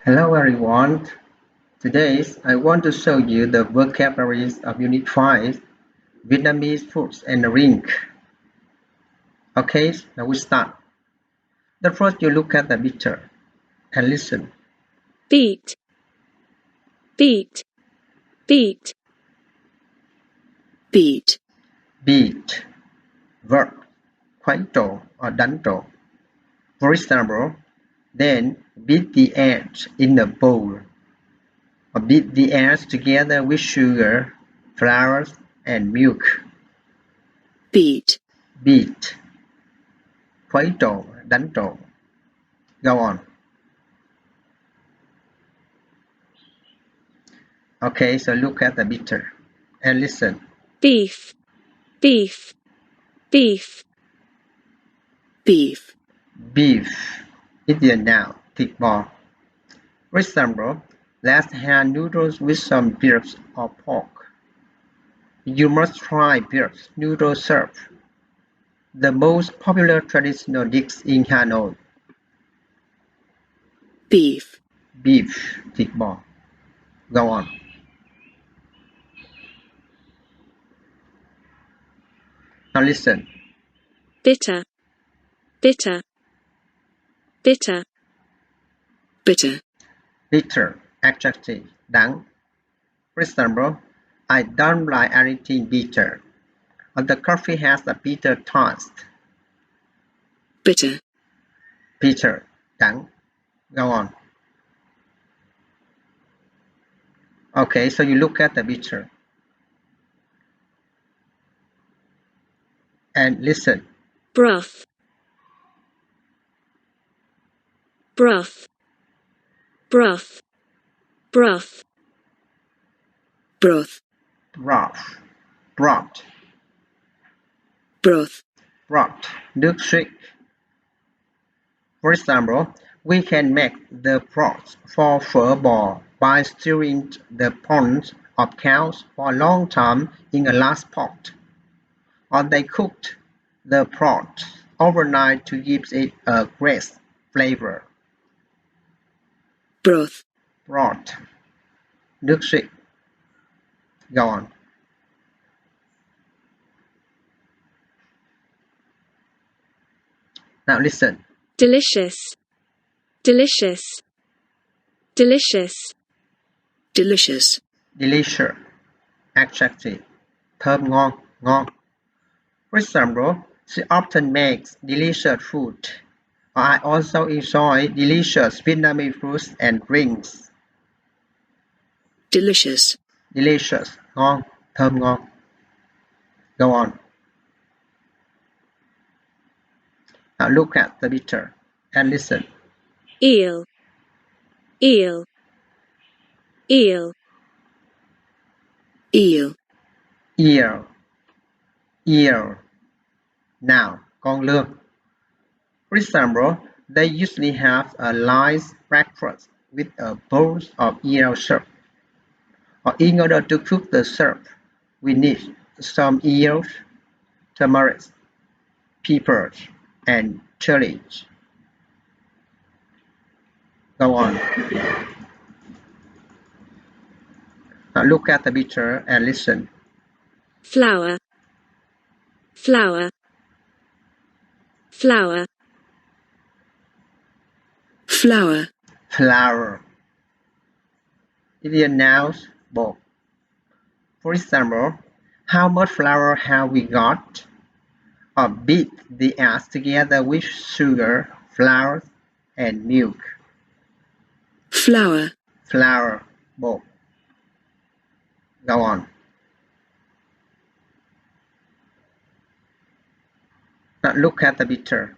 Hello everyone. Today I want to show you the vocabularies of Unit 5, Vietnamese foods and drink. Okay, now we start. The first you look at the picture and listen. Beat, beat, beat, beat, Beat. Verb. Khuấy trộn or đánh trộn. For example, then beat the eggs in a bowl. Or beat the eggs together with sugar, flour, and milk. beat, Beat. Khuấy trộn, đánh trộn. Go on. Okay, so look at the picture and listen. beef, beef, beef, beef, Beef. It's a noun. Thịt bò. For example, let's have noodles with some beef or pork. You must try beef noodle soup, the most popular traditional dish in Hanoi. beef, Beef. Thịt bò. Go on. Now listen. bitter, bitter, bitter, bitter, Bitter. Adjective. Đắng. For example, I don't like anything bitter. Or the coffee has a bitter taste. bitter, Bitter. Đắng. Go on. Okay, so you look at the picture and listen. broth, broth, broth, broth, broth, Broth. Broth. broth, Broth. Nước súp. For example, we can make the broth for phở bò by stirring the bones of cows for a long time in a large pot. Or they cooked the broth overnight to give it a great flavor. broth, Broth. Nước súp. Go on. Now listen. delicious, delicious, delicious, delicious, Delicious. Adjective. Thơm ngon, ngon. For example, she often makes delicious food. I also enjoy delicious Vietnamese foods and drinks. delicious, Delicious. Ngon, thơm ngon. Go on. Now look at the picture and listen. eel, eel, eel, eel, Eel. Eel. Now, con lươn. For example, they usually have a nice breakfast with a bowl of eel soup. Or in order to cook the soup, we need some eels, turmeric, peppers, and chilies. Go on. Now look at the picture and listen. flour, flour, flour, flour, Flour. Indian nouns, both. For example, how much flour have we got? Or beat the eggs together with sugar, flour, and milk. flour, Flour, both. Go on. Now look at the picture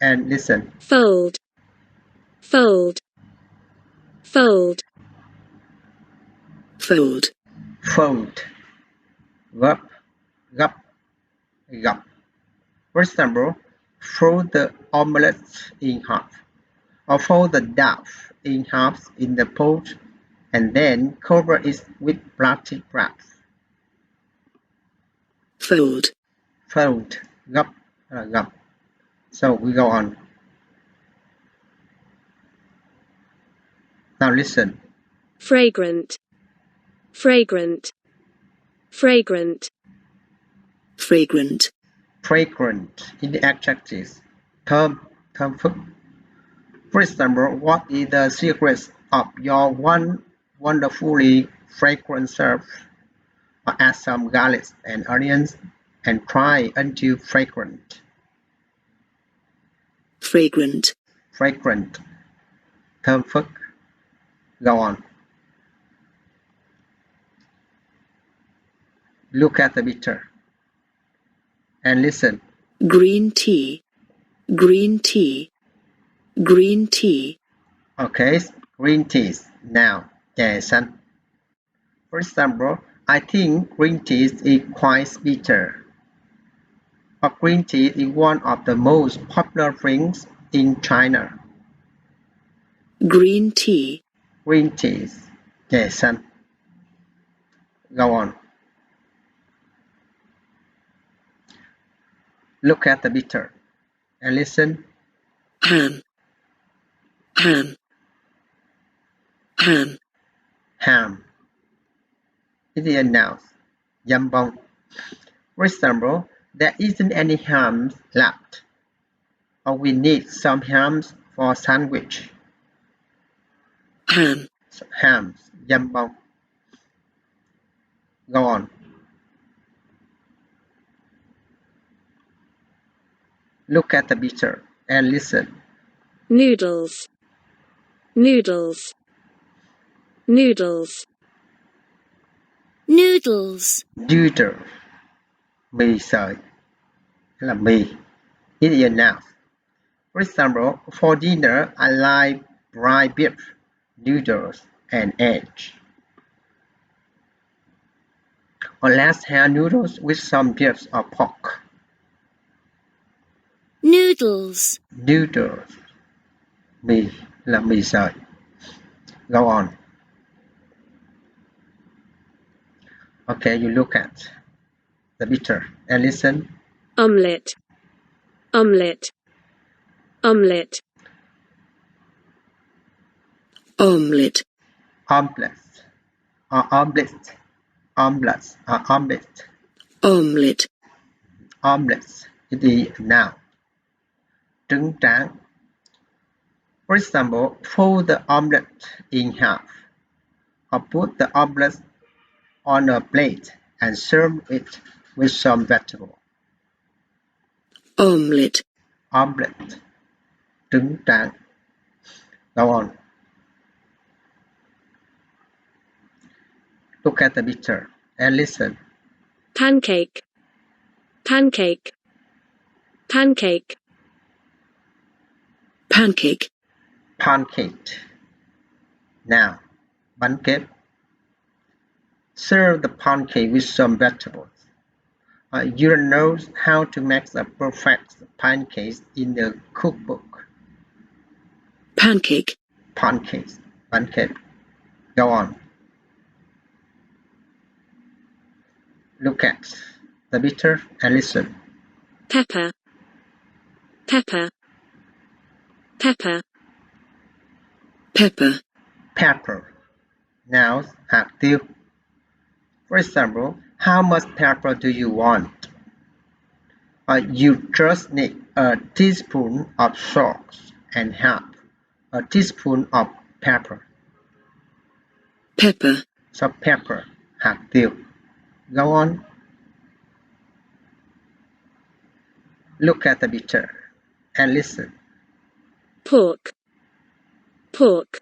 and listen. fold, fold, fold, fold, Fold. Gấp, gấp, gấp. For example, fold the omelette in half, or fold the dough in half in the pot, and then cover it with plastic wrap. fold, Fold. Gấp, gấp. So we go on. Now listen. fragrant, fragrant, fragrant, fragrant, Fragrant in the adjectives. Thơm, thơm phức. For example, what is the secret of your wonderfully fragrant serve? Or add some garlic and onions and fry until fragrant. fragrant, Fragrant. Thơm phức. Go on. Look at the picture and listen. green tea, green tea, green tea, Okay, green teas. Now, chè xanh. For example, I think green tea is quite bitter. But green tea is one of the most popular drinks in China. green tea, Green teas. Chè xanh. Go on. Look at the picture and listen. ham, ham, ham, Ham. It is a noun. Yam bông. For example, there isn't any ham left. Or we need some hams for sandwich. ham, Hams. Yam bông. Go on. Look at the picture and listen. noodles, noodles, noodles, noodles, Noodle. Mì sợi. Hay là mì. It is a noun. For example, for dinner, I like fried beef, noodles, and eggs. Or let's have noodles with some beef or pork. noodles, Noodles. Mì là mì sợi. Go on. Okay, you look at the picture and listen. omelette, omelette, omelette, omelette, Omelette. Or omelette. Omelette. Or omelette. omelette, Omelette. It is a noun. Trứng tráng. For example, fold the omelette in half. Or put the omelette on a plate and serve it with some vegetable. omelette, Omelette. Trứng tráng. Go on. Look at the picture and listen. pancake, pancake, pancake, pancake, Pancake. Now, bánh kẹp. Serve the pancake with some vegetables. You don't know how to make the perfect pancakes in the cookbook. pancake, Pancakes. Bánh kẹp. Go on. Look at the picture and listen. pepper, pepper, pepper, pepper, Pepper. Now, hạt tiêu. For example, how much pepper do you want? You just need a teaspoon of salt and half a teaspoon of pepper. pepper, So pepper, hạt tiêu. Go on. Look at the picture and listen. pork, pork,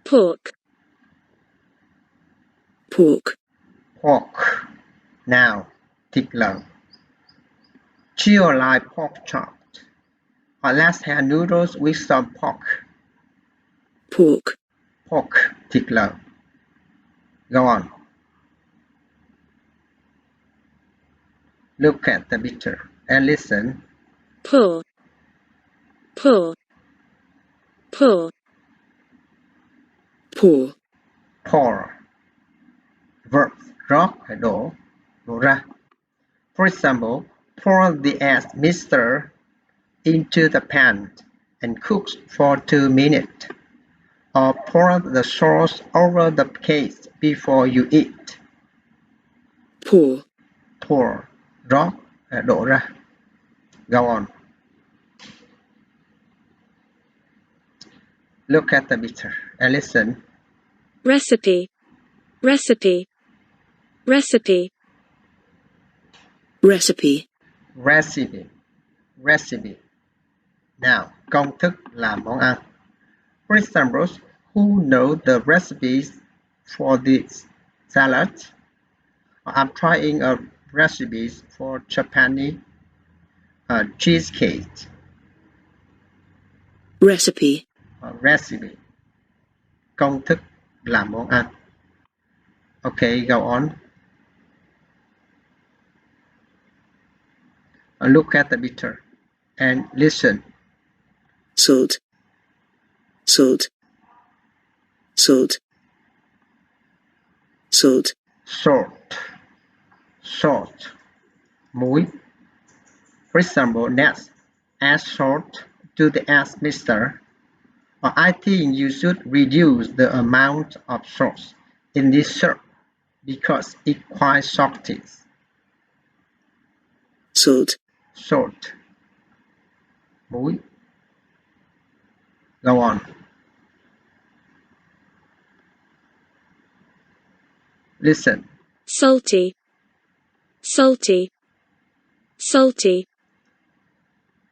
pork, pork, Pork. Now, thịt lợn. Chill like pork chopped. Or let's have noodles with some pork. pork, Pork, thịt lợn. Go on. Look at the picture and listen. pour, pour, pour, pour, Pour. Verb rót hay đổ ra. For example, pour the egg mixture into the pan and cook for 2 minutes. or pour the sauce over the cake before you eat. Pour. Pour, rót, đổ ra. Go on. Look at the picture and listen. Recipe. Recipe. Recipe. Recipe. Recipe. Recipe. Now, công thức làm món ăn. For example, who knows the recipes for this salad? I'm trying a recipes for Japanese cheesecake. Recipe. Recipe. Công thức làm món ăn. Okay, go on. Look at the picture and listen. Salt. Salt. Salt. Salt. Salt. Salt. Muối. For example, next, add salt to the egg mixture. Or I think you should reduce the amount of salt in this syrup because it's quite salty. Salt. Salt. Muối. Go on. Listen. Salty. Salty. Salty.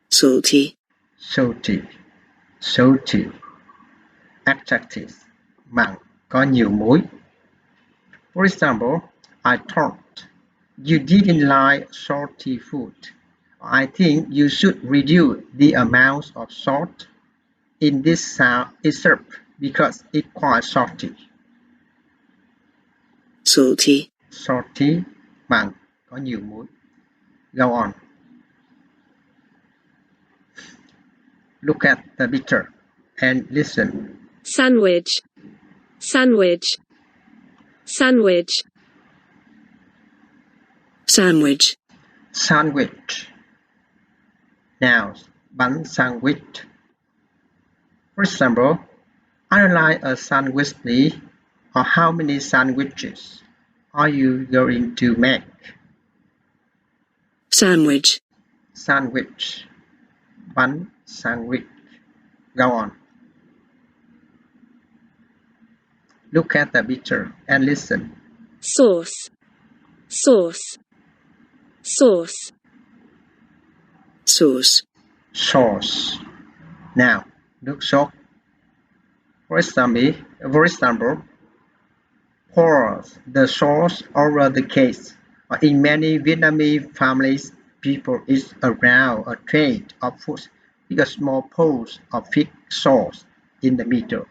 Salty. Salty. Salty. Adjective. Mặn, có nhiều muối. For example, I thought you didn't like salty food. I think you should reduce the amount of salt in this syrup because it's quite salty. Salty. Salty, mặn, có nhiều muối. Go on. Look at the picture and listen. Sandwich. Sandwich. Sandwich. Sandwich. Sandwich. Now, bánh sandwich. For example, I like a sandwich, please. Or how many sandwiches are you going to make? Sandwich. Sandwich. Bánh sandwich. Go on. Look at the picture and listen. Sauce. Sauce. Sauce. Sauce. Sauce. Now, nước sốt. For example, pour the sauce over the cake. In many Vietnamese families, people eat around a tray of food with a small pot of thick sauce in the middle.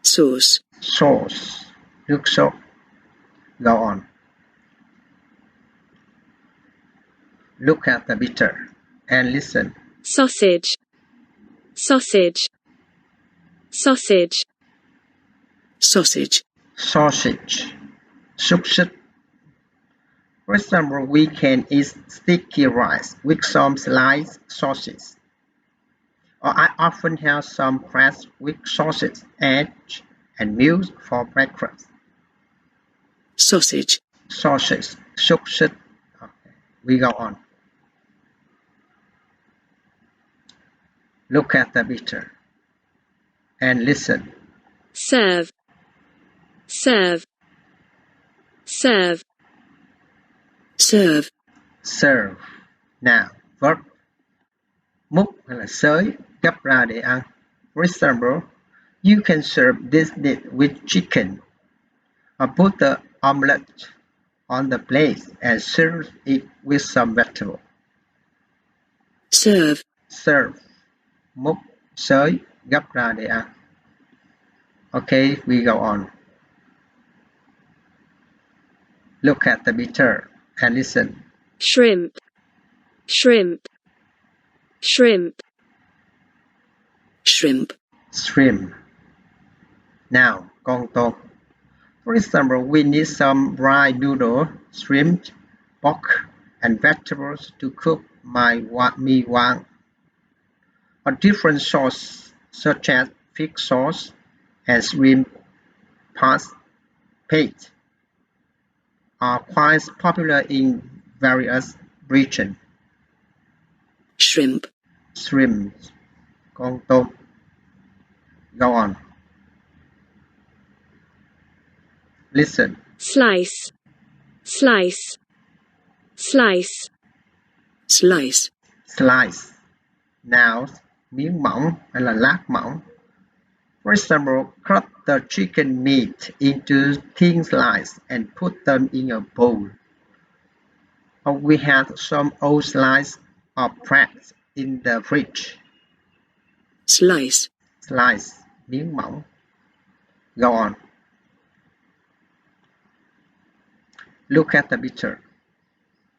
Sauce. Sauce. Nước sốt. Go on. Look at the picture and listen. Sausage. Sausage. Sausage. Sausage. Sausage. Xúc xích. For example, we can eat sticky rice with some sliced sausage. Or I often have some crust with sausage, eggs, and milk for breakfast. Sausage. Sausage. Xúc xích. Okay. We go on. Look at the picture and listen. Serve. Serve. Serve. Serve. Serve. Now, verb. Múc hay là xới, gấp ra để ăn. For example, you can serve this dish with chicken. Or put the omelette on the plate and serve it with some vegetable. Serve. Serve. Múc, xới, gấp ra để ăn. Okay, we go on. Look at the picture and listen. Shrimp. Shrimp. Shrimp. Shrimp. Shrimp. Now, con tôm. For example, we need some fried noodle, shrimp, pork, and vegetables to cook my mee wang. Or different sauces such as fish sauce and shrimp paste are quite popular in various regions. Shrimp. Shrimp, con tôm. Go on. Listen. Slice. Slice. Slice. Slice. Slice. Nouns, miếng mỏng hay là lát mỏng. For example, cut the chicken meat into thin slices and put them in a bowl. Or we had some old slices of bread in the fridge. Slice. Slice, miếng mỏng. Go on. Look at the picture.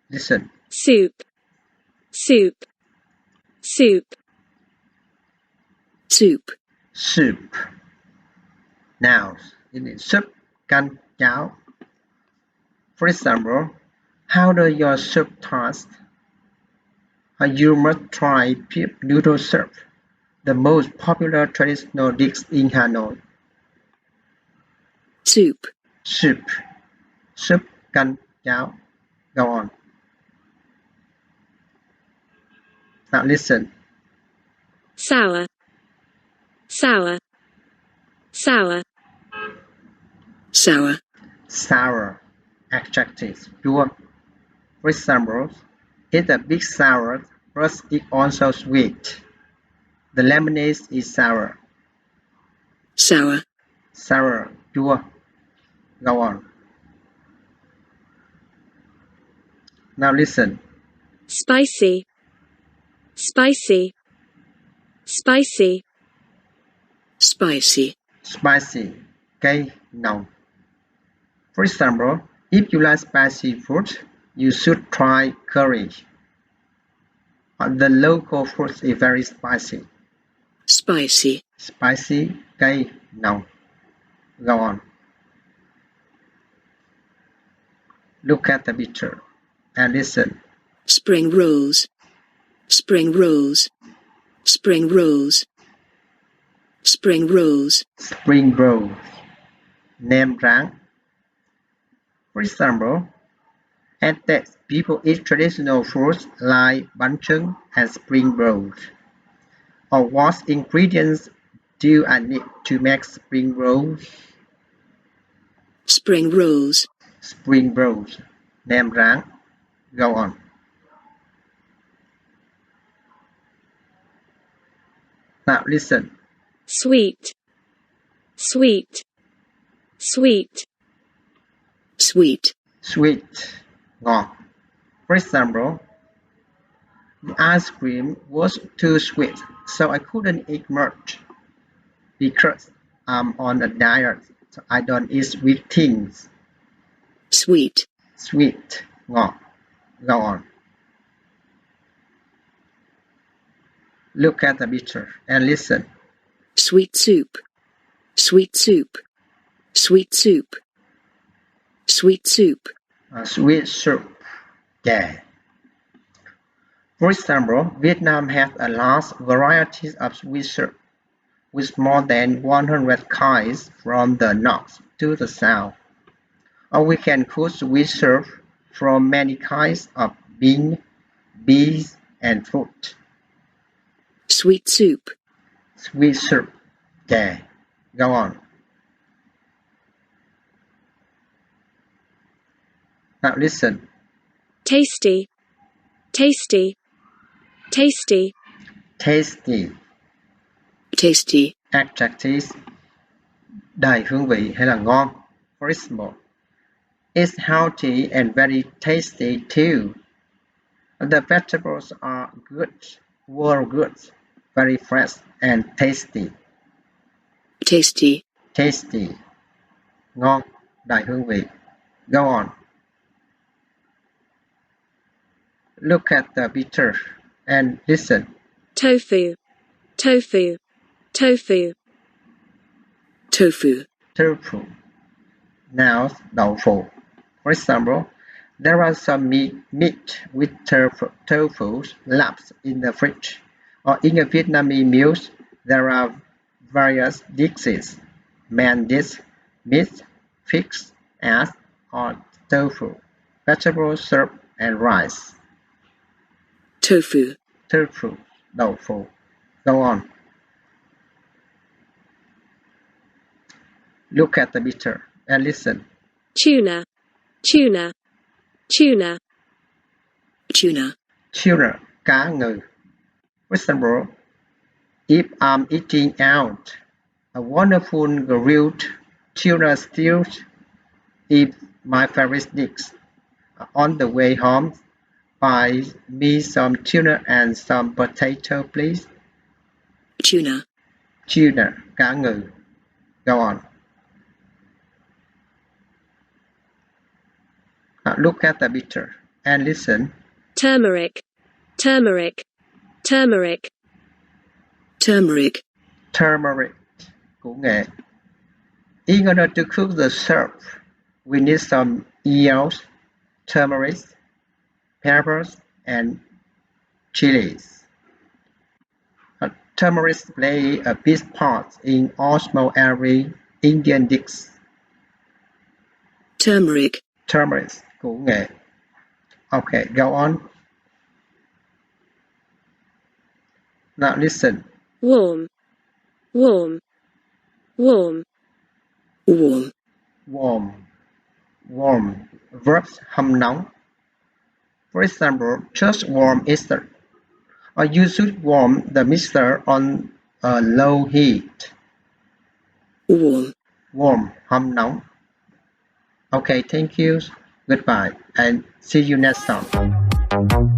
Listen. Soup. Soup. Soup. Soup. Soup. Nouns. Soup, canh, cháo. For example, how does your soup taste? You must try beef noodle soup, the most popular traditional dish in Hanoi. Soup. Soup. Soup, canh, cháo. Go on. Now listen. Sour. Sour. Sour. Sour. Sour. Adjective. Chua. For example, it's a bit sour, but it's also sweet. The lemonade is sour. Sour. Sour. Chua. Go on. Now listen. Spicy. Spicy. Spicy. Spicy. Spicy. Cay, nồng. For example, if you like spicy food, you should try curry. The local food is very spicy. Spicy. Spicy, cay, nồng. Go on. Look at the picture and listen. Spring rolls. Spring rolls. Spring rolls. Spring rolls. Spring rolls. Nem rang. For example, at that people eat traditional foods like bánh chưng and spring rolls. Or what ingredients do I need to make spring rolls? Spring rolls. Spring rolls. Nem rang. Go on. Now listen. Sweet. Sweet. Sweet. Sweet. Sweet. Ngọt. For example, the ice cream was too sweet, so I couldn't eat much. Because I'm on a diet, so I don't eat sweet things. Sweet. Sweet. Ngọt. Go on. Look at the picture and listen. Sweet soup. Sweet soup. Sweet soup. Sweet soup. Sweet soup. Yeah. For example, Vietnam has a large variety of sweet soup, with more than 100 kinds from the north to the south. Or we can cook sweet soup from many kinds of beans, and fruit. Sweet soup. Sweet soup. Yeah. Go on. Now listen. Tasty. Tasty. Tasty. Tasty. Tasty. Adjectives. Đầy hương vị hay là ngon. For example, it's healthy and very tasty too. The vegetables are good, were good, very fresh and tasty. Tasty. Tasty. Ngon, đầy hương vị. Go on. Look at the picture and listen. Tofu. Tofu. Tofu. Tofu. Tofu. Nouns, đậu phụ. For example, there are some meat with tofu left in the fridge. Or in a Vietnamese meal, there are various dishes, main dish, meat, fish, eggs, or tofu, vegetable soup, and rice. Tofu. Tofu, 豆腐. Go on. Look at the picture and listen. Tuna. Tuna. Tuna. Tuna. Tuna, cá ngừ. For example, if I'm eating out, a wonderful grilled tuna stew is my favorite dish. On the way home, buy me some tuna and some potato, please. Tuna. Tuna, cá ngừ. Go on. Look at the picture and listen. Turmeric. Turmeric. Turmeric. Turmeric. Turmeric, củ nghệ. In order to cook the soup, we need some eels, turmeric, peppers, and chilies. Turmeric play a big part in almost every Indian dish. Turmeric. Turmeric, củ nghệ. Okay, go on. Now listen. Warm. Warm. Warm. Warm. Warm. Warm. Verbs hâm nóng. For example, just warm Easter. Or you should warm the mixer on a low heat. Warm. Warm, hâm nóng. Okay, thank you. Goodbye and see you next time.